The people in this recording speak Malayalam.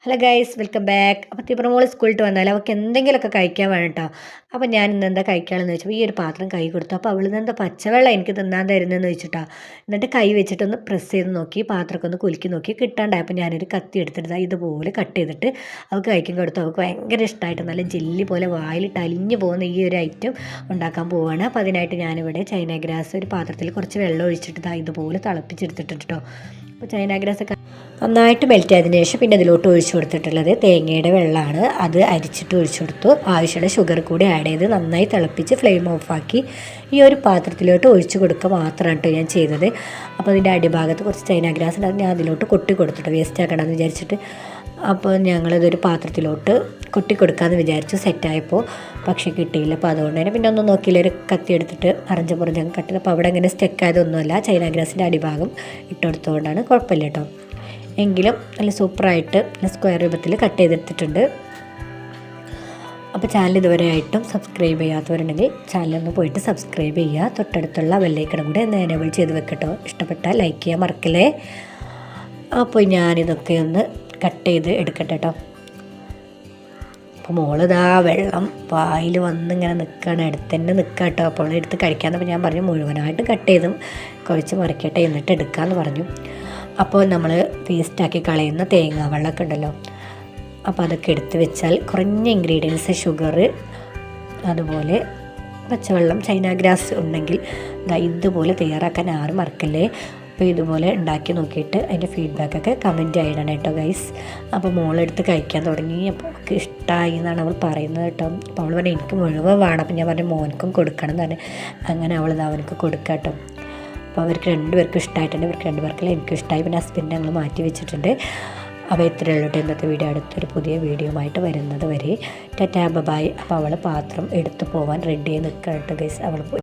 Hello guys, welcome back. അപ്പോൾ തിപ്പറമോൾ സ്കൂളിൽ വന്നാൽ അവൾക്ക് എന്തെങ്കിലുമൊക്കെ കഴിക്കാൻ വേണം കേട്ടോ. അപ്പോൾ ഞാൻ ഇന്ന് എന്താ കഴിക്കാമെന്ന് ചോദിച്ചപ്പോൾ ഈ ഒരു പാത്രം കൈ കൊടുത്തു. അപ്പോൾ അവൾ എന്താ പച്ചവെള്ളം എനിക്ക് തിന്നാൻ തരുന്നതെന്ന് ചോദിച്ചിട്ടാ. എന്നിട്ട് കൈ വെച്ചിട്ടൊന്ന് പ്രസ് ചെയ്ത് നോക്കി, പാത്രമൊക്കെ ഒന്ന് കുലുക്കി നോക്കി കിട്ടാണ്ടായി. അപ്പോൾ ഞാനൊരു കത്തി എടുത്തിട്ട് ഇതുപോലെ കട്ട് ചെയ്തിട്ട് അവൾക്ക് കഴിക്കാൻ കൊടുത്തു. അവൾക്ക് ഭയങ്കര ഇഷ്ടമായിട്ട് നല്ല ജെല്ലി പോലെ വായിലിട്ട് അലിഞ്ഞു പോകുന്ന ഈ ഒരു ഐറ്റം ഉണ്ടാക്കാൻ പോവുകയാണ്. അപ്പോൾ അതിനായിട്ട് ഞാനിവിടെ ചൈന ഗ്രാസ് ഒരു പാത്രത്തിൽ കുറച്ച് വെള്ളം ഒഴിച്ചിട്ട് ഇതുപോലെ തിളപ്പിച്ചെടുത്തിട്ടുണ്ട് കേട്ടോ. അപ്പോൾ ചൈന ഗ്രാസ് ഒക്കെ നന്നായിട്ട് മെൽറ്റ് ആയതിനു ശേഷം പിന്നെ അതിലോട്ട് ഒഴിച്ചു കൊടുത്തിട്ടുള്ളത് തേങ്ങയുടെ വെള്ളമാണ്. അത് അരിച്ചിട്ട് ഒഴിച്ചു കൊടുത്തു. ആവശ്യമുള്ള ഷുഗർ കൂടി ആഡ് ചെയ്ത് നന്നായി തിളപ്പിച്ച് ഫ്ലെയിം ഓഫാക്കി ഈ ഒരു പാത്രത്തിലോട്ട് ഒഴിച്ചു കൊടുക്കുക മാത്രമാണ് കേട്ടോ ഞാൻ ചെയ്തത്. അപ്പോൾ അതിൻ്റെ അടിഭാഗത്ത് കുറച്ച് ചൈന ഗ്രാസ് ഉണ്ട്, ഞാൻ അതിലോട്ട് കൊട്ടി കൊടുത്തിട്ട് വേസ്റ്റ് ആക്കണമെന്ന് വിചാരിച്ചിട്ട്. അപ്പോൾ ഞങ്ങളിതൊരു പാത്രത്തിലോട്ട് കൊട്ടി കൊടുക്കാമെന്ന് വിചാരിച്ചു. സെറ്റായപ്പോൾ പക്ഷേ കിട്ടിയില്ല. അപ്പോൾ അതുകൊണ്ട് തന്നെ പിന്നെ ഒന്നും നോക്കിയില്ല, ഒരു കത്തി എടുത്തിട്ട് അറഞ്ച പുറഞ്ഞങ്ങ് കട്ടി. അപ്പോൾ അവിടെ അങ്ങനെ സ്റ്റെക്കായതൊന്നുമല്ല, ചൈന ഗ്രാസിൻ്റെ അടിഭാഗം ഇട്ടെടുത്തുകൊണ്ടാണ്. കുഴപ്പമില്ല കേട്ടോ. എങ്കിലും നല്ല സൂപ്പറായിട്ട് നല്ല സ്ക്വയർ രൂപത്തിൽ കട്ട് ചെയ്തെടുത്തിട്ടുണ്ട്. അപ്പോൾ ചാനൽ ഇതുവരെ ആയിട്ടും സബ്സ്ക്രൈബ് ചെയ്യാത്തവരുണ്ടെങ്കിൽ ചാനലൊന്ന് പോയിട്ട് സബ്സ്ക്രൈബ് ചെയ്യുക. തൊട്ടടുത്തുള്ള ബെല്ലൈക്കണും കൂടി ഒന്ന് എനേബിൾ ചെയ്ത് വെക്കട്ടോ. ഇഷ്ടപ്പെട്ടാൽ ലൈക്ക് ചെയ്യാൻ മറക്കല്ലേ. അപ്പോൾ ഞാനിതൊക്കെ ഒന്ന് കട്ട് ചെയ്ത് എടുക്കട്ടെ കേട്ടോ. അപ്പോൾ മോളിതാ വെള്ളം വായിൽ വന്ന് ഇങ്ങനെ നിൽക്കുകയാണ്, അടുത്ത് തന്നെ നിൽക്കുക കേട്ടോ. അപ്പോൾ എടുത്ത് കഴിക്കാമെന്നപ്പോൾ ഞാൻ പറഞ്ഞു മുഴുവനായിട്ട് കട്ട് ചെയ്തും കുഴച്ച് മറിക്കട്ടെ എന്നിട്ട് എടുക്കാമെന്ന് പറഞ്ഞു. അപ്പോൾ നമ്മൾ വേസ്റ്റാക്കി കളയുന്ന തേങ്ങ വെള്ളമൊക്കെ ഉണ്ടല്ലോ, അപ്പോൾ അതൊക്കെ എടുത്ത് വെച്ചാൽ കുറഞ്ഞ ഇൻഗ്രീഡിയൻസ് ഷുഗർ അതുപോലെ പച്ചവെള്ളം ചൈന ഗ്രാസ് ഉണ്ടെങ്കിൽ ഇതുപോലെ തയ്യാറാക്കാൻ ആരും മറക്കല്ലേ. അപ്പോൾ ഇതുപോലെ ഉണ്ടാക്കി നോക്കിയിട്ട് അതിൻ്റെ ഫീഡ്ബാക്കൊക്കെ കമൻറ്റ് ചെയ്യണം കേട്ടോ ഗൈസ്. അപ്പോൾ മോളെടുത്ത് കഴിക്കാൻ തുടങ്ങി. അപ്പോൾ അവൾക്ക് ഇഷ്ടമായി എന്നാണ് അവൾ പറയുന്നത് കേട്ടോ. അപ്പോൾ അവൾ പറഞ്ഞു എനിക്ക് മുഴുവൻ വേണം. അപ്പോൾ ഞാൻ പറഞ്ഞു മോനക്കും കൊടുക്കണം എന്ന് പറഞ്ഞു. അങ്ങനെ അവളിത് അവനക്ക് കൊടുക്കാം കേട്ടോ. അപ്പോൾ അവർക്ക് രണ്ടുപേർക്കും ഇഷ്ടമായിട്ടുണ്ട്. ഇവർക്ക് രണ്ടുപേർക്കും എനിക്കും ഇഷ്ടമായി. പിന്നെ ഹസ്ബൻഡ് ഞങ്ങൾ മാറ്റി വെച്ചിട്ടുണ്ട്. അപ്പോൾ ഇത്രയേ ഉള്ളൂ കേട്ടോ ഇന്നത്തെ വീഡിയോ. അടുത്തൊരു പുതിയ വീഡിയോ ആയിട്ട് വരുന്നത് വരെ ടാറ്റാ ബൈ. അപ്പോൾ അവൾ പാത്രം എടുത്ത് പോകാൻ റെഡി ആയി നിൽക്കുക കേട്ടോ ഗൈസ്. അവൾ പോയി.